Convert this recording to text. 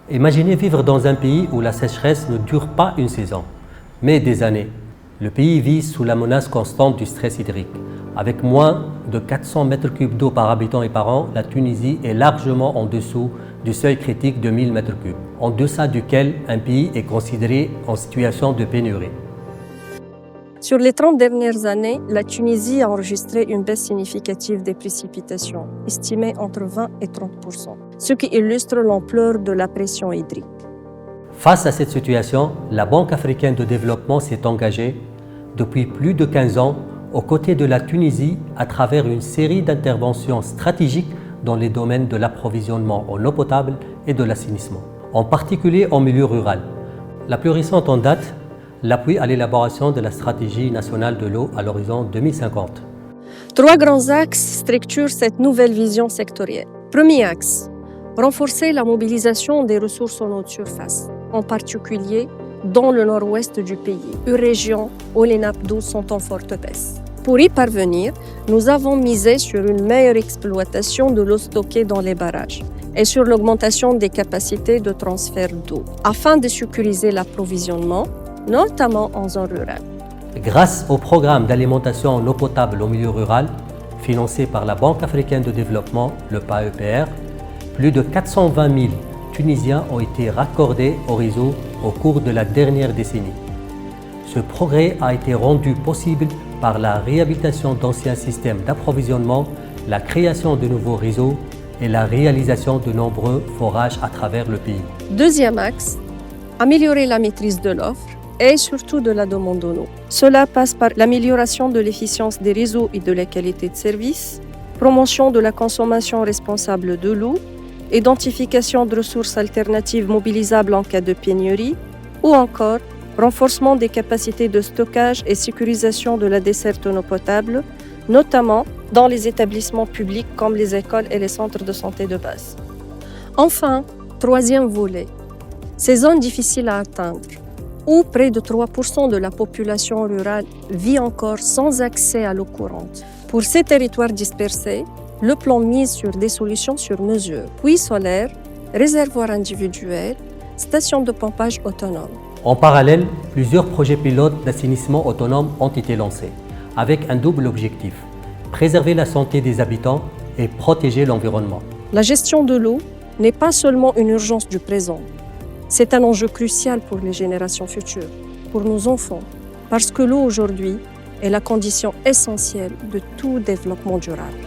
Imaginez vivre dans un pays où la sécheresse ne dure pas une saison, mais des années. Le pays vit sous la menace constante du stress hydrique. Avec moins de 400 mètres cubes d'eau par habitant et par an, la Tunisie est largement en dessous du seuil critique de 1000 mètres cubes, en deçà duquel un pays est considéré en situation de pénurie. Sur les 30 dernières années, la Tunisie a enregistré une baisse significative des précipitations, estimée entre 20 et 30%, ce qui illustre l'ampleur de la pression hydrique. Face à cette situation, la Banque africaine de développement s'est engagée depuis plus de 15 ans aux côtés de la Tunisie à travers une série d'interventions stratégiques dans les domaines de l'approvisionnement en eau potable et de l'assainissement, en particulier en milieu rural. La plus récente en date, l'appui à l'élaboration de la stratégie nationale de l'eau à l'horizon 2050. 3 grands axes structurent cette nouvelle vision sectorielle. Premier axe, renforcer la mobilisation des ressources en eau de surface, en particulier dans le nord-ouest du pays, une région où les nappes d'eau sont en forte baisse. Pour y parvenir, nous avons misé sur une meilleure exploitation de l'eau stockée dans les barrages et sur l'augmentation des capacités de transfert d'eau, afin de sécuriser l'approvisionnement, notamment en zone rurale. Grâce au programme d'alimentation en eau potable au milieu rural, financé par la Banque africaine de développement, le PAEPR, plus de 420 000 Tunisiens ont été raccordés au réseau au cours de la dernière décennie. Ce progrès a été rendu possible par la réhabilitation d'anciens systèmes d'approvisionnement, la création de nouveaux réseaux et la réalisation de nombreux forages à travers le pays. Deuxième axe, améliorer la maîtrise de l'offre et surtout de la demande en eau. Cela passe par l'amélioration de l'efficience des réseaux et de la qualité de service, promotion de la consommation responsable de l'eau, identification de ressources alternatives mobilisables en cas de pénurie, ou encore renforcement des capacités de stockage et sécurisation de la desserte en eau potable, notamment dans les établissements publics comme les écoles et les centres de santé de base. Enfin, troisième volet, ces zones difficiles à atteindre, où près de 3% de la population rurale vit encore sans accès à l'eau courante. Pour ces territoires dispersés, le plan mise sur des solutions sur mesure, puits solaires, réservoirs individuels, stations de pompage autonomes. En parallèle, plusieurs projets pilotes d'assainissement autonome ont été lancés, avec un double objectif, préserver la santé des habitants et protéger l'environnement. La gestion de l'eau n'est pas seulement une urgence du présent, c'est un enjeu crucial pour les générations futures, pour nos enfants, parce que l'eau aujourd'hui est la condition essentielle de tout développement durable.